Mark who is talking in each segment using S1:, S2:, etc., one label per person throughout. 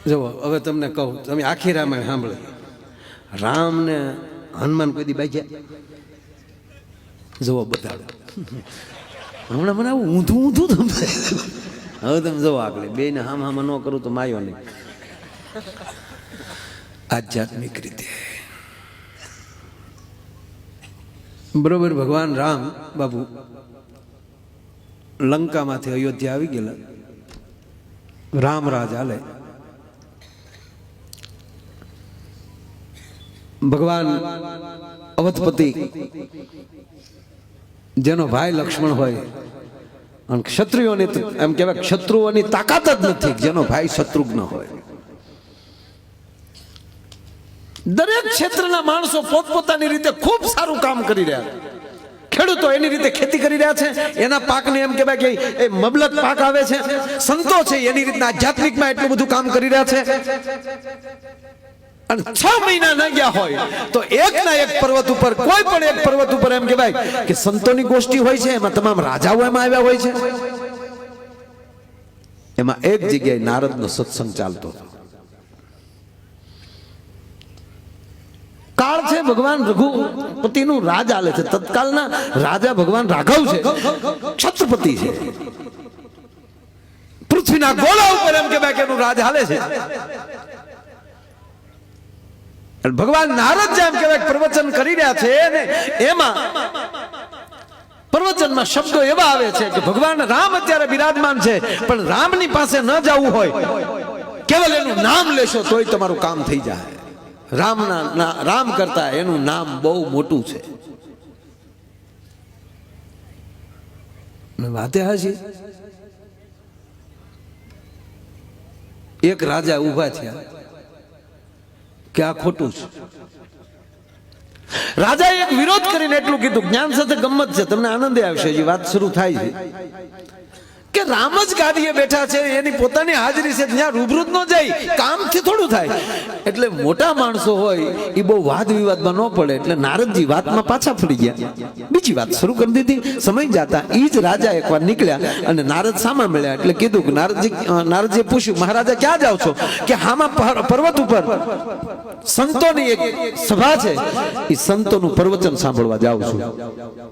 S1: જુઓ હવે તમને કહું, તમે આખી રામાયણ સાંભળી. રામ ને હનુમાન કોઈ દી બાજ્યા? જુઓ બધા હમણાં મને આવું ઊંધું ઊંધું તમે હવે તમે જુઓ આગળ બે ને હામ ન કરું તો માયો નહીં. આધ્યાત્મિક રીતે બરોબર. ભગવાન રામ બાબુ લંકામાંથી અયોધ્યા આવી ગયેલા. રામ રાજ હાલે. ભગવાન અવધપતિ જેનો ભાઈ લક્ષ્મણ હોય અને ક્ષત્રિયોની એમ કહેવાય શત્રુઓની તાકાત જ નથી જેનો ભાઈ શત્રુઘ્ન હોય. દરેક ક્ષેત્રના માણસો પોતપોતાની રીતે ખૂબ સારું કામ કરી રહ્યા છે. ખેડૂતો એની રીતે ખેતી કરી રહ્યા છે, એના પાકને એમ કહેવાય કે એ મબલક પાક આવે છે. સંતો છે એની રીતના આધ્યાત્મિકમાં એટલું બધું કામ કરી રહ્યા છે. અને 6 મહિના ન ગયા હોય તો એકના એક પર્વત ઉપર, કોઈ પણ એક પર્વત ઉપર એમ કહેવાય કે સંતોની ગોષ્ઠી હોય છે. એમાં તમામ રાજાઓ એમાં આવ્યા હોય છે. એમાં એક જગ્યાએ નારદનો સત્સંગ ચાલતો હતો. કાળ છે ભગવાન રઘુપતિનું રાજ હાલે છે. તત્કાલના રાજા ભગવાન રાઘવ છે, ક્ષત્રપતિ છે. પૃથ્વીના ગોળા ઉપર એમ કહેવાય કે એનું રાજ હાલે છે. ભગવાન નારદ જેમ કહેવાય પ્રવચન કરી રહ્યા છે ને એમાં પ્રવચનમાં શબ્દો એવા આવે છે કે ભગવાન રામ અત્યારે બિરાજમાન છે, પણ રામની પાસે ન જવું હોય, કેવલ એનું નામ લેશો તોય તમારું કામ થઈ જાય. રામ કરતા એનું નામ બહુ મોટું છે. વાતે હાજી એક રાજા ઉભા થયા કે આ ખોટું છે. રાજાએ એક વિરોધ કરીને એટલું કીધું, જ્ઞાન સાથે ગમત છે, તમને આનંદ આવશે. એ વાત શરૂ થાય છે કે રામ જ ગાદીએ બેઠા છે, એની પોતાની હાજરી છે, ત્યાં રૂબરૂ ન જાય, કામથી થોડું થાય. એટલે મોટા માણસો હોય એ બહુ વાદ વિવાદમાં ન પડે. એટલે નારદજી વાતમાં પાછા ફરી ગયા, બીજી વાત શરૂ કરી દીધી. સમય જતા એ જ રાજા એકવાર નીકળ્યા અને નારદ સામા મળ્યા. એટલે કીધું કે નારદજીએ પૂછ્યું, મહારાજા ક્યાં જાવ છો? કે હામાં પર્વત ઉપર સંતોની એક સભા છે, એ સંતોનું પ્રવચન સાંભળવા જાઉં છું.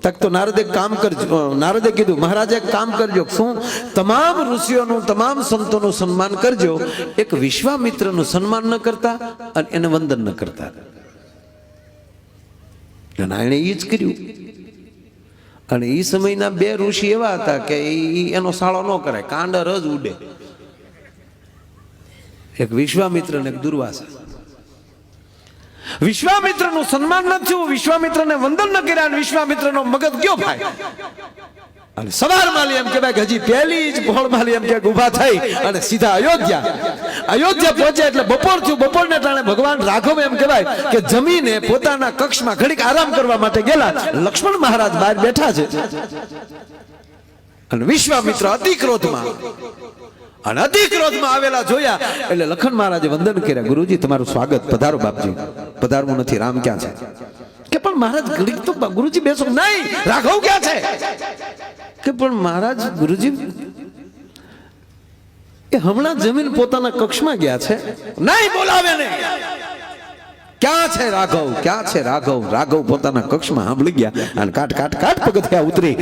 S1: તક તો નારદે કામ કરજો. નારદે કીધું, મહારાજા એક કામ કરજો. શું? તમામ ઋષિઓનું, તમામ સંતોનું સન્માન કરજો. એક વિશ્વામિત્રનું સન્માન ન કરતા અને એને વંદન ન કરતા. એને એ જ કર્યું. અને એ સમયના 2 ઋષિ એવા હતા કે એનો સાળો ન કરાય, કાંડર જ ઉડે. એક વિશ્વામિત્ર અને એક દુર્વાસા. વિશ્વામિત્રનું સન્માન ન થયું, વિશ્વામિત્રને વંદન ન કર્યા અને વિશ્વામિત્રનો મગજ ગયો ભાઈ. અને સવારમાં એમ કહેવાય કે હજી પહેલી જ પહોળમાં એમ કે ઉભા થઈ અને સીધા અયોધ્યા પહોંચ્યા. એટલે બપોર થયું. બપોરને ટાણે ભગવાન રાઘવ એમ કહેવાય કે જમીને પોતાના કક્ષમાં ઘડીક આરામ કરવા માટે ગયેલા. લક્ષ્મણ મહારાજ બહાર બેઠા છે અને વિશ્વામિત્ર અતિ ક્રોધમાં આવેલા જોયા. એટલે લખન મહારાજે વંદન કર્યા, ગુરુજી તમારું સ્વાગત, પધારો બાપજી. પધારવું નથી, રામ ક્યાં છે? કે પણ મહારાજ ઘડીક તો ગુરુજી બેસો. નહીં, રાઘવ ક્યાં છે? કે પણ મહારાજ ગુરુજી એ હમણાં જમીન પોતાના કક્ષમાં ગયા છે. નહીં, બોલાવે નહીં. ક્યાં છે રાઘવ? ક્યાં છે રાઘવ? રાઘવ પોતાના કક્ષમાં સાંભળી ગયા અને કાટ પગથિયા ઉતરી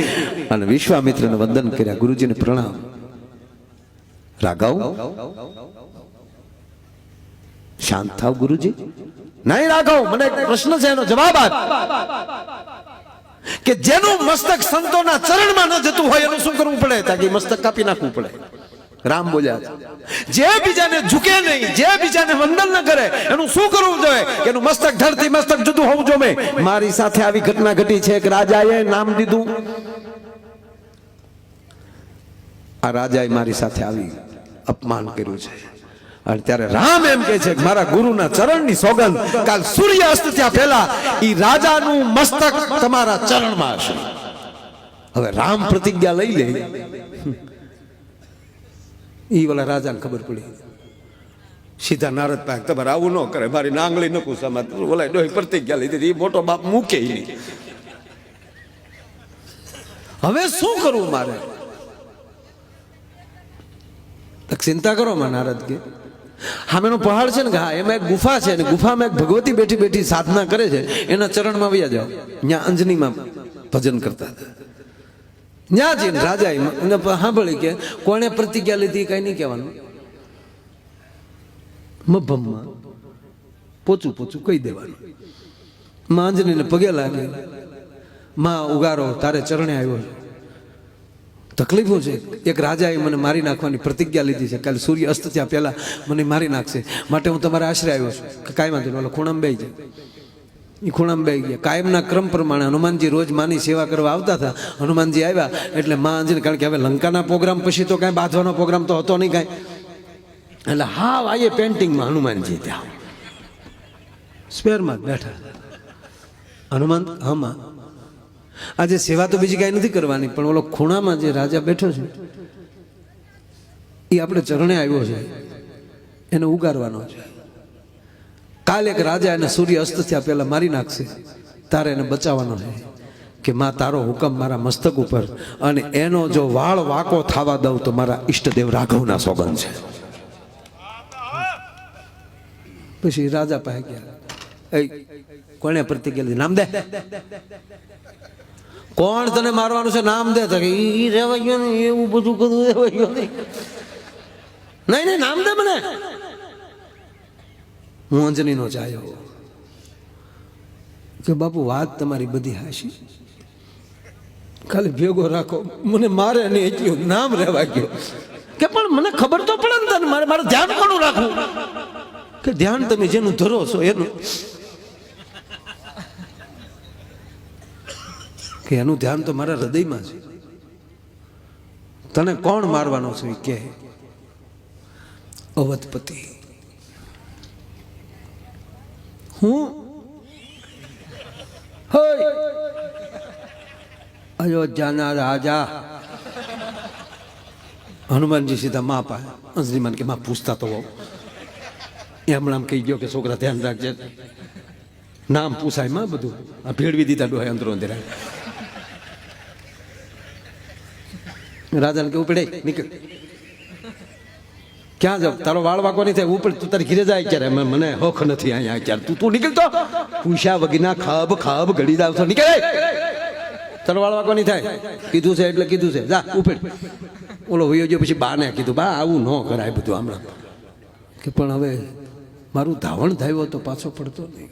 S1: અને વિશ્વામિત્રને વંદન કર્યા, ગુરુજીને પ્રણામ. રાઘવ શાંત થાવ ગુરુજી. નહીં રાઘવ, મને એક પ્રશ્ન છે, એનો જવાબ આપ. કે જેનું મસ્તક સંતોના ચરણમાં ન જતું હોય એનું શું કરવું પડે? તાકે મસ્તક કાપી નાખવું પડે. રામ બોલ્યા, જે બીજાને ઝૂકે નહીં, જે બીજાને વંદન ન કરે એનું શું કરવું જોઈએ? એનું મસ્તક ધરતી મસ્તક જુદું હોવું જોઈએ. મારી સાથે આવી ઘટના ઘટી છે. એક રાજાએ નામ દીધું, આ રાજાએ મારી સાથે આવી અપમાન કર્યું છે. અને ત્યારે રામ એમ કહે છે કે મારા ગુરુના ચરણની સોગંદ, કાલ સૂર્યાસ્ત ત્યાં પહેલા ઈ રાજાનું મસ્તક તમારા ચરણમાં હશે. હવે રામ પ્રતિજ્ઞા લઈ લે. ઈ વાલા રાજાને ખબર પડી. સીધા નારદ પાસે, તમારે આવું ન કરે, મારી નાંગળી ન કુસામાં ઓલા ડોહી પ્રતિજ્ઞા લીધી, એ મોટો બાપ મૂકે નહીં. હવે શું કરવું મારે? ચિંતા કરો માં નારદ કે સામેનો પહાડ છે ને હા એમાં એક ગુફા છે ને ગુફામાં એક ભગવતી બેઠી બેઠી સાધના કરે છે, એના ચરણમાં વયા જાઓ. ત્યાં અંજનીમાં ભજન કરતા હતા. ત્યાં જઈને રાજા સાંભળી કે કોણે પ્રતિજ્ઞા લીધી કઈ નહીં કહેવાનું, મભમમાં પોચું પોચું કહી દેવાનું. માં અંજનીને પગે લાગે, માં ઉગારો તારે ચરણે આવ્યો છે. તકલીફો છે. એક રાજાએ મને મારી નાખવાની પ્રતિજ્ઞા લીધી છે, કાલે સૂર્ય અસ્ત થયા પહેલા મને મારી નાખશે, માટે હું તમારા આશરે આવ્યો છું. કાંઈ વાંધો નહીં, ખૂણામાં બેસી જાય. એ ખૂણામાં બેસી ગયા. કાયમના ક્રમ પ્રમાણે હનુમાનજી રોજ માની સેવા કરવા આવતા હતા. હનુમાનજી આવ્યા એટલે માં અંજની, કારણ કે હવે લંકાના પ્રોગ્રામ પછી તો કાંઈ બાંધવાનો પ્રોગ્રામ તો હતો નહીં કાંઈ, એટલે હા આયે પેન્ટિંગમાં હનુમાનજી ત્યાં સ્પેરમાં બેઠા. હનુમાન હામાં આજે સેવા તો બીજી કાંઈ નથી કરવાની, પણ ઓલો ખૂણામાં જે રાજા બેઠો છે એ આપણે ચરણે આવ્યો છે, એને ઉગારવાનો છે. કાલે એક રાજા એને સૂર્ય અસ્ત થયા પહેલા મારી નાખશે, તારે એને બચાવવાનો છે કે માં તારો હુકમ મારા મસ્તક ઉપર, અને એનો જો વાળ વાકો થવા દઉં તો મારા ઈષ્ટદેવ રાઘવના સોગંદ છે. પછી રાજા પાસે ગયા, કોને પ્રતિજ્ઞા લીધી? નામ દે. કોણ તને મારવાનું છે? નામ દે. તો ઈ રેવા ગયો ને એવું બધું કરું રેવા ગયો નહીં. નહીં નામ દે મને. હું અંજનીનો ચાયો કે બાપુ વાત તમારી બધી હાશી, ખાલી ભેગો રાખો, મને મારે નહીં એટલું નામ રહેવા ગયો. કે પણ મને ખબર તો પડે ને તને, મારે ધ્યાન કોનું રાખવું? કે ધ્યાન તમે જેનું ધરો છો એનું, કે એનું ધ્યાન તો મારા હૃદયમાં છે. તને કોણ મારવાનો છે કે અવધપતિ. હું અયોધ્યાના રાજા. હનુમાનજી સીધા માં પાસે અંજનીમાન કે માં પૂછતા તો એમણામ કહી ગયો કે છોકરા ધ્યાન રાખજે, નામ પૂછાય માં બધું આ ભેળવી દીધા ડોહે અંદરો અંદર. રાજાને કે ઉપડે નીકળ. ક્યાં જાવ? તારો વાળ વાકો નહીં થાય, ઉપડ તું તારી ઘીરે જાય. ક્યારે મને હોખ નથી અહીંયા, ક્યારે તું નીકળતો પૂછ્યા વગીના ખાબ ખાબ ઘડી જાવ તો નીકળે. તારો વાળ વાકો નહીં થાય, કીધું છે એટલે કીધું છે, જા ઉપડ. ઓલો હોયો ગયો. પછી બાને કીધું બા આવું ન કરાય બધું હમણાં. કે પણ હવે મારું ધાવણ થયું તો પાછો પડતો નહીં.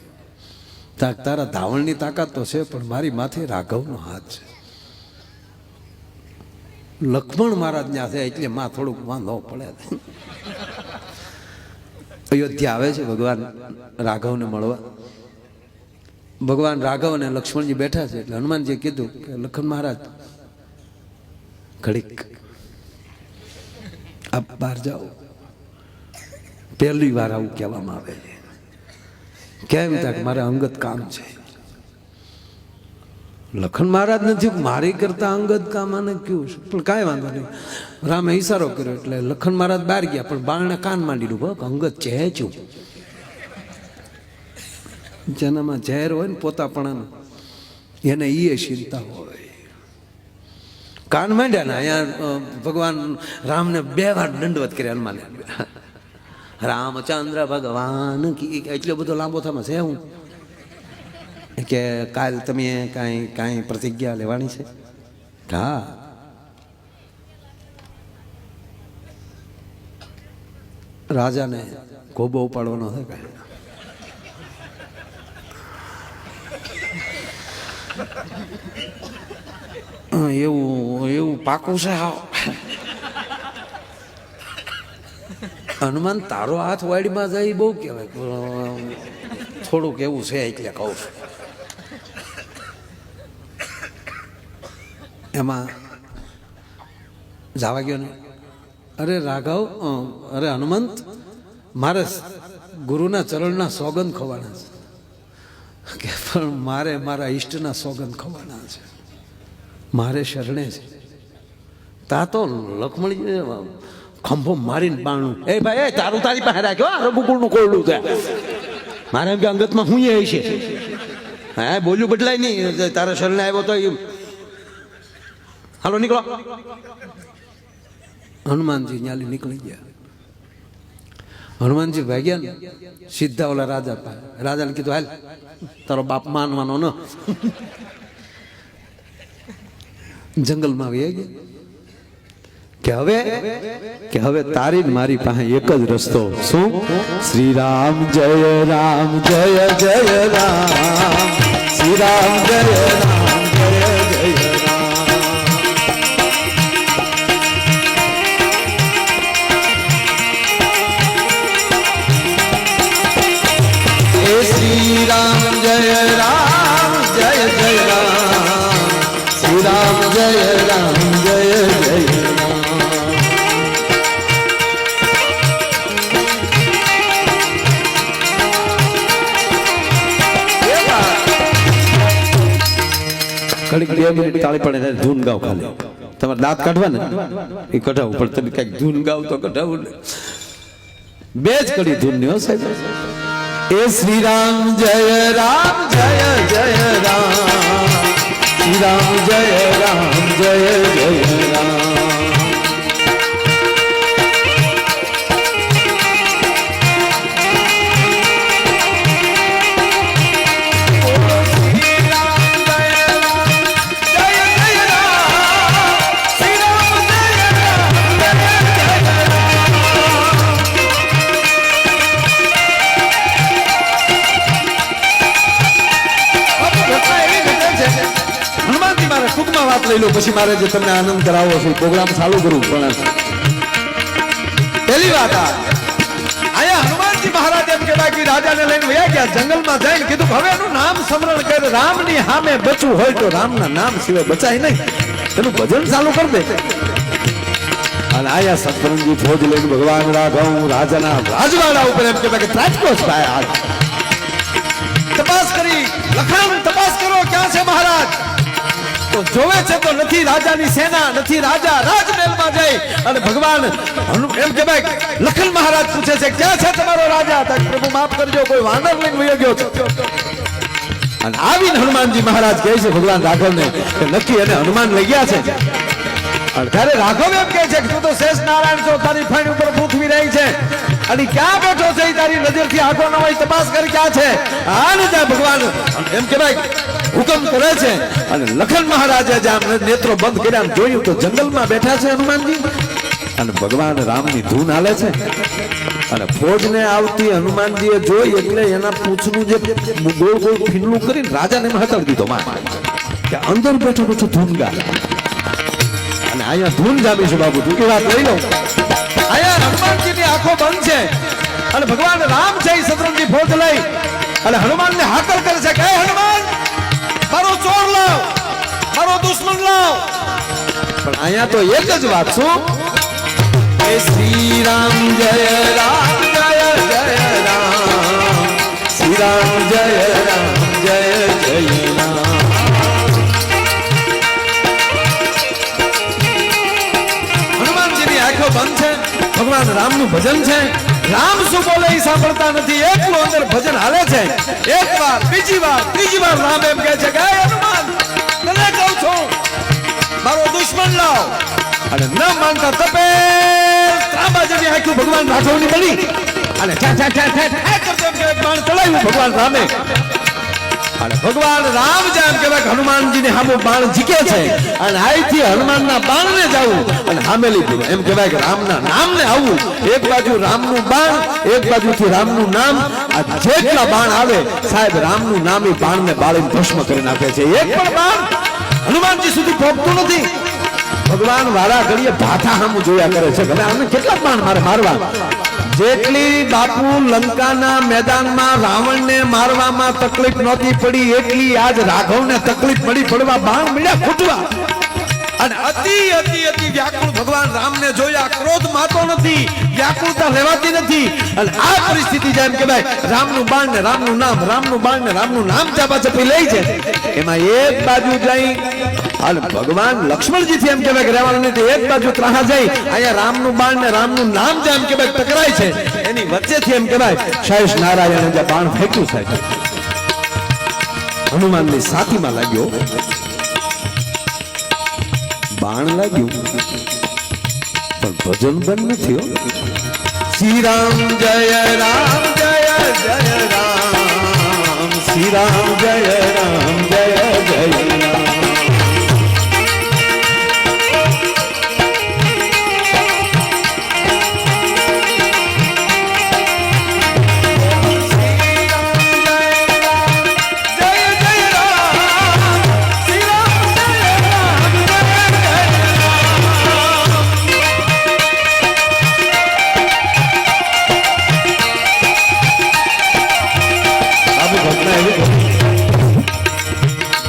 S1: તારા ધાવણની તાકાત તો છે, પણ મારી માથે રાઘવનો હાથ છે. લક્ષ્મણ મહારાજ ત્યાં છે એટલે માં થોડુંક વાંધો પડે. અયોધ્યા આવે છે ભગવાન રાઘવને મળવા. ભગવાન રાઘવ અને લક્ષ્મણજી બેઠા છે એટલે હનુમાનજીએ કીધું કે લખન મહારાજ ઘડીક આપ બહાર જાઓ. પહેલી વાર આવું કહેવામાં આવે છે. કેમ તક મારે અંગત કામ છે. લખન મહારાજ નથી મારી કરતા અંગત કામ આને કયું છે, પણ કાંઈ વાંધો નહીં. રામે ઈશારો કર્યો એટલે લખન મહારાજ બહાર ગયા, પણ બારણે કાન માંડી બક અંગત છે છું. જેનામાં ઝેર હોય ને પોતાપણાનું એને એ ચિંતા હોય. કાન માંડ્યા ને અહીંયા ભગવાન રામને 2 વાર દંડવત કર્યા હનુમાને. રામચંદ્ર ભગવાન એટલો બધો લાંબો થમાં છે હું કે કાલ તમે કાંઈ પ્રતિજ્ઞા લેવાની છે? હા. રાજાને ગોબો ઉપાડવાનો છે કાંઈ? એવું પાકું છે. હા. હનુમાન તારો હાથ વાડીમાં જાય બહુ કહેવાય, થોડુંક એવું છે એટલે કહું છું. એમાં જવા ગયો ને, અરે રાઘવ, અરે હનુમંત, મારે ગુરુના ચરણના સોગંદ ખવાના છે. કે પણ મારે મારા ઈષ્ટના સોગંદ ખવાના છે, મારે શરણે છે. તા તો લક્ષ્મણજી ખંભો મારીને બાણું, એ ભાઈ તારું તારી પાસે રાખ્યો રઘુકુળનું કોરડું છે. મારે એમ કે અંગતમાં હું એ છે. હા બોલ્યું બદલાય નહીં, તારા શરણે આવ્યો તો હાલો નીકળો. હનુમાનજી ન્યાલી નીકળી ગયા. હનુમાનજી ભાગ્યા ને સીધા ઓલા રાજા પાસે, રાજાને કીધું હાલ તારો બાપ માનવાનો ન, જંગલમાં આવી ગયા કે હવે તારી મારી પાસે એક જ રસ્તો, શું? શ્રી રામ જય રામ જય જય રામ, શ્રી રામ જય રામ જય જય રામ. હે શ્રી રામ જય રામ જય જય રામ, શ્રી રામ જય રામ જય જય રામ. ઘડીક 2 મિનિટ તાળી પડે ધૂન ગાવ, ખાલી તમારે દાંત કાઢવા ને એ કઢાવું, પણ તમે કઈક ધૂન ગાવ તો કઢાવું ને, બે જ કડી ધૂન ની હો સાહેબ. એ શ્રી રામ જય રામ જય જય રામ, શ્રી રામ જય રામ જય જય રામ. વાત લઈ લો, પછી મારે જે તમને આનંદ કરાવો છે પ્રોગ્રામ ચાલુ કરું. પણ પહેલી વાત આયા હનુમાનજી મહારાજ એમ કહેવાય કે રાજાને લઈને વયા ગયા, જંગલમાં જઈને કીધું હવે એનું નામ સ્મરણ કરે, રામની સામે બચવું હોય તો રામના નામ સિવાય બચાય નહીં, એનું ભજન ચાલુ કરી દે. અને આયા સતરંગી ફોજ લઈને ભગવાન રાઘવ રાજાના રાજવાડા ઉપર એમ કહેવાય કે ત્રાટકો જ થાય. તપાસ કરી, લખન તપાસ કરો ક્યાં છે મહારાજ, તો જોવે છે તો નથી રાજાની સેના, નથી રાજા, રાજમહેલમાં જઈ અને ભગવાન એમ કે ભાઈ લખન મહારાજ પૂછે છે ક્યાં છે તમારો રાજા? પ્રભુ માફ કરજો, કોઈ વાનર લઈને વયો ગયો છે. અને આવીને હનુમાનજી મહારાજ કહે છે ભગવાન રાઘવને કે નક્કી એને હનુમાન લઈ ગયા છે. અને ત્યારે રાઘવ એમ કહે છે કે તું તો શેષ નારાયણ છો, તારી ફાઈન ઉપર પૃથ્વી રહી છે અને ક્યાં બેઠો છે એ તારી નજરથી આંખો ન હોય, તપાસ કરી ક્યાં છે. આને ત્યાં ભગવાન એમ કે ભાઈ હુકમ કરે છે. અને લખન મહારાજે જ્યાં નેત્રો બંધ કર્યા જોયું તો જંગલમાં બેઠા છે હનુમાનજી, અને ભગવાન રામની ધૂન હાલે છે. અને ફોજને આવતી હનુમાનજીએ જોઈ એટલે એના પૂંછનું જે ગોળ ગોળ ફીનલું કરીને રાજાને હટાવી દીધો માં કે અંદર બેઠો બેઠો ધૂન ગા. અને અહીંયા ધૂન જામીશું બાબુ, ટૂંકી વાત લઈ લઉં. અહીંયા હનુમાનજીની આંખો બંધ છે અને ભગવાન રામ છે એ શત્રુંજની ફોજ લઈ અને હનુમાનને હાકલ કરે છે કે હનુમાન મારો ચોર લાવ, મારો દુશ્મન લાવ. પણ અહીંયા તો એક જ વાત, શું? હે શ્રી રામ જય રામ જય જય રામ, શ્રી રામ જય રામ જય જય રામ. હનુમાનજીની આંખો બંધ છે, ભગવાન રામનું ભજન છે. રામ શું બોલે એ સાંભળતા નથી, એકલું અંદર ભજન હાલે છે. એક વાર, બીજી વાર, ત્રીજી વાર રામ એમ કહે છે કે હનુમાન તને કહું છું મારો દુશ્મન લાવ. અને ન માનતા તપે ત્રાંબા જેવી આંખો ભગવાન રાઘવની બની અને બાણ ચડાવ્યું ભગવાન રામે. અને ભગવાન રામ જેમ કહેવાય કે હનુમાનજીને સામે બાણ ઝીકે છે અને અહીંથી હનુમાનના બાણને જવું અને સામેલી એમ કહેવાય કે રામના નામને આવવું. એક બાજુ રામનું બાણ, એક બાજુથી રામનું નામ. આ જેટલા બાણ આવે સાહેબ રામનું નામ એ બાણને બાળીને ભસ્મ કરી નાખે છે. એક પણ બાણ હનુમાનજી સુધી પહોંચતું નથી. ભગવાન વાળા ઘડીએ ભાથા સામું જોયા કરે છે, હવે આને કેટલા બાણ મારે મારવા. જેટલી બાપુ લંકાના મેદાનમાં રાવણને મારવામાં તકલીફ નહોતી પડી એટલી આજ રાઘવને તકલીફ પડી પડવા બાણ મળ્યા ફૂટવા. અને અતિ અતિ અતિ વ્યાકુળ ભગવાન રામને જોયા, ક્રોધ માતો નથી, વ્યાકુળતા લેવાતી નથી. અને આ પરિસ્થિતિ જેમ કે ભાઈ રામનું બાણ ને રામનું નામ, રામનું બાણ ને રામનું નામ ચાપાચપી લઈ છે. એમાં એક બાજુ જઈ અને ભગવાન લક્ષ્મણજી થી એમ કહેવાય કે રહેવાનું નથી, એક બાજુ ત્રાહા જઈ અહીંયા રામનું બાણ ને રામનું નામ જેમ કે ભાઈ ટકરાય છે. એની વચ્ચેથી એમ કહેવાય શેષ નારાયણ જે બાણ ફેંક્યું છે હનુમાનની છાતીમાં લાગ્યો. બાણ લાગ્યું પણ ભજન બંધ નથી. શ્રી રામ જય રામ જય જય રામ શ્રી રામ જય રામ જય જય રામ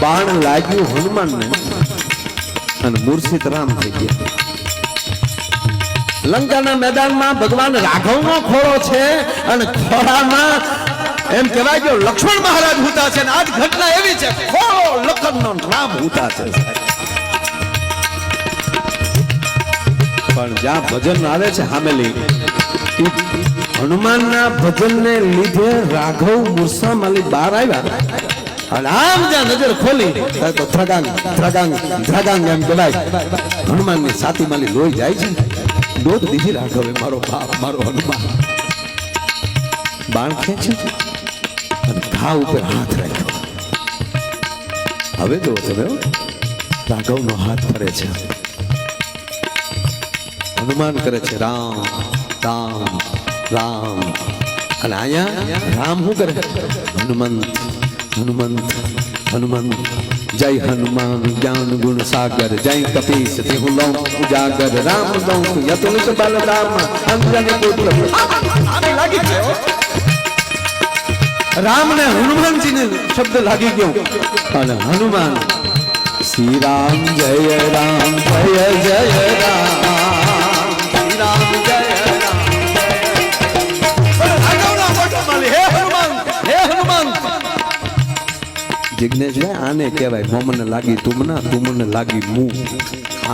S1: બાણ લાગ્યું હનુમાનને અને મૂર્છિત રામ થઈ ગયા. લંકાના મેદાનમાં ભગવાન રાઘવનો ખોળો છે અને ખોળામાં એમ કહેવાય કે લક્ષ્મણ મહારાજ હુતા છે. આજ ઘટના એવી છે, ખોળો લખનનો રામ હુતા છે. પણ જ્યાં ભજન આવે છે સામેલી હનુમાનના ભજનને લીધે રાઘવ મૂર્છામાંથી બહાર આવ્યા અને આમ જ્યાં નજર ખોલી તો ધ્રગાંગ ધ્રગાંગ ધ્રગાંગ એમ કહેવાય હનુમાનની છાતીમાંથી લોહી જાય છે. દોધ દીધી રાઘવે, મારો બાપ મારો હનુમાન. બાણ ખેંચી અને ઘા ઉપર હાથ રાખ્યો. હવે જો તમે રાઘવનો હાથ ફરે છે, હનુમાન કરે છે રામ રામ રામ. અને અહીંયા રામ શું કરે? હનુમંત હનુમંત હનુમંત. જય હનુમાન જ્ઞાન ગુણ સાગર, જય કપીશ દેહુ લૌ ઉજાગર, રામ લૌ યતુલિત બલરામ અંજની પુત્ર. લાગી ગયો રામ ને હનુમાનજી ને શબ્દ લાગી ગયો. અને હનુમાન શ્રી રામ જય રામ જય જય રામ શ્રી રામ જય રામ. હે હનુમાન હે હનુમાન. જિજ્ઞેશભાઈ આને કહેવાય મોમને લાગી તુમના તુમને લાગી મું.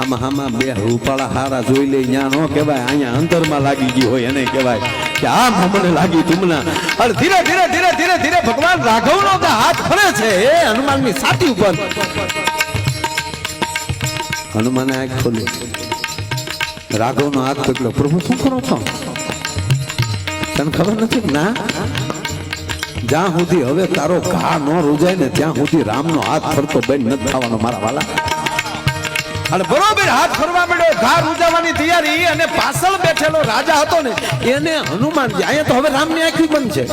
S1: આમાં બે રૂપાળા હારા જોઈ લે ત્યાં ન કહેવાય, અહીંયા અંતરમાં લાગી ગઈ હોય એને કહેવાય કે આ મોમને લાગી તુમના. અને ધીરે ધીરે ધીરે ધીરે ધીરે ભગવાન રાઘવનો હાથ ફરે છે એ હનુમાનની છાતી ઉપર. હનુમાને આંખ ખોલી, રાઘવનો હાથ પકડ્યો. પ્રભુ શું કરો છો? તને ખબર નથી? ના, જ્યાં સુધી હવે તારો ઘા ન રૂજાય ને ત્યાં સુધી રામનો હાથ ફરતો બેન નથી થવાનો મારા વાલા. અને બરોબર હાથ ફરવા મળ્યો, ઘા રૂજાવાની તૈયારી. અને પાછળ બેઠેલો રાજા હતો ને એને હનુમાનજી, અહીંયા તો હવે રામની આંખ બંધ છે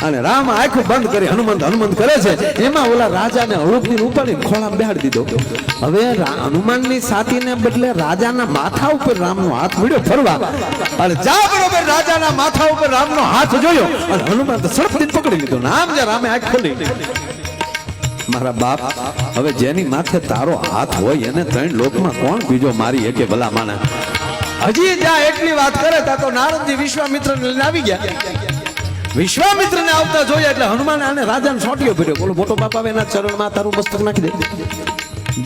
S1: અને રામ આંખ બંધ કરી હનુમંત હનુમંત કરે છે. એમાં ઓલા રાજાને હળુકની ઉપાડી ખોળામાં બેહાડી દીધો. હવે હનુમાનની છાતીને બદલે રાજાના માથા ઉપર રામનો હાથ મળ્યો ફરવા. અને જા બરોબર રાજાના માથા ઉપર રામનો હાથ જોયો અને હનુમાન સડપથી પકડી લીધો. આમ જે રામે આંખ ખોલી, મારા બાપ હવે જેની માથે તારો હાથ હોય એને ત્રણ લોકમાં કોણ બીજો મારી એકે ભલા માને. હજી જ્યાં એટલી વાત કરે તા તો નારદજી વિશ્વામિત્ર લઈને આવી ગયા. વિશ્વામિત્ર ને આવતા જોયા એટલે હનુમાન આને રાજાને છોટ્યો ભર્યો. બોલો મોટો બાપ આવે એના ચરણમાં તારું મસ્તક નાખી દે.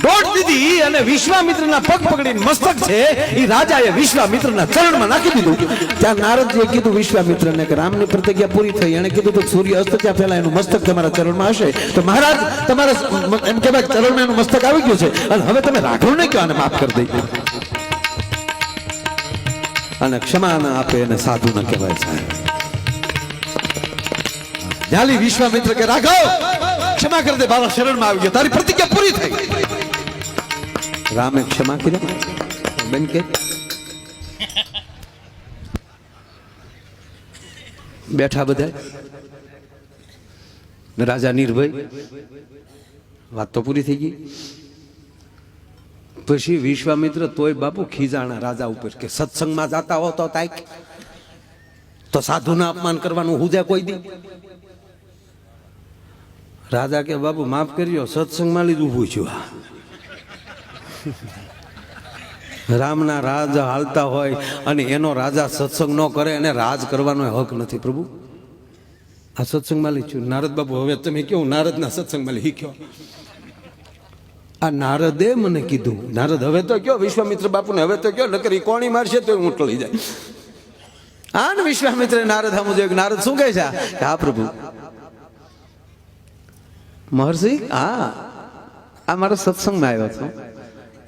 S1: દોડ દીધી અને વિશ્વામિત્રના પગ પકડીને મસ્તક છે એ રાજાએ વિશ્વામિત્રના ચરણમાં નાખી દીધું. ત્યાં નારદજીએ કીધું વિશ્વામિત્રને કે રામની પ્રતિજ્ઞા પૂરી થઈ. એને કીધું તો સૂર્ય અસ્ત ત્યાં પહેલા એનું મસ્તક તમારા ચરણમાં હશે તો મહારાજ તમારા એમ કે ભાઈ ચરણમાં એનું મસ્તક આવી ગયું છે અને હવે તમે રાઘવને કહો આને માફ કરી દઈ. અને ક્ષમા ના આપે એને સાધુ ન કહેવાય સાહેબ. જાલી વિશ્વામિત્ર કે રાઘવ ક્ષમા કરી દે, મારા શરણમાં આવી ગયો, તારી પ્રતિજ્ઞા પૂરી થઈ. રામે ક્ષમા કરી બેન કે બેઠા બધા રાજા નિર્ભય, વાત તો પૂરી થઈ ગઈ. પછી વિશ્વામિત્ર તોય બાપુ ખીજાણા રાજા ઉપર કે સત્સંગમાં જાતા હો તો તાઈક તો સાધુના અપમાન કરવાનું હુજે કોઈ દી. રાજા કે બાપુ માફ કરજો, સત્સંગમાં લીધું ઉભું છું. રામના રાજ હાલતા હોય અને એનો રાજા સત્સંગ ન કરે એને રાજ કરવાનો હક નથી પ્રભુ. આ સત્સંગમાં લીધું. નારદ બાપુ હવે તમે કેવું નારદના સત્સંગમાં શીખ્યો? આ નારદે મને કીધું. નારદ હવે તો કયો વિશ્વામિત્ર બાપુને હવે તો કયો નકર કોણી મારશે તો હું ટળી જાય. આ ને વિશ્વામિત્ર નારદ સામું જોયું. નારદ શું કહે છે? હા પ્રભુ મહર્ષિ, હા આ મારા સત્સંગમાં આવ્યો છો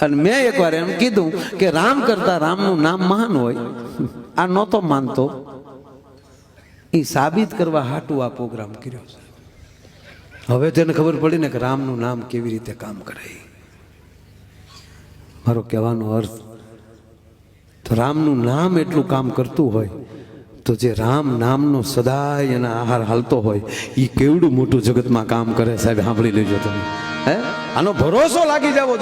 S1: અને મેં એકવાર એમ કીધું કે રામ કરતા રામનું નામ મહાન હોય. આ નહોતો માનતો, એ સાબિત કરવા હાટું આ પ્રોગ્રામ કર્યો છે. હવે તેને ખબર પડી ને કે રામનું નામ કેવી રીતે કામ કરે. મારો કહેવાનો અર્થ, તો રામનું નામ એટલું કામ કરતું હોય તો જે રામ નામનો સદાય એના આહાર હાલતો હોય એ કેવડું મોટું જગતમાં કામ કરે. સાહેબ સાંભળી લેજો તમે. આનો ભરોસો લાગી જાવો.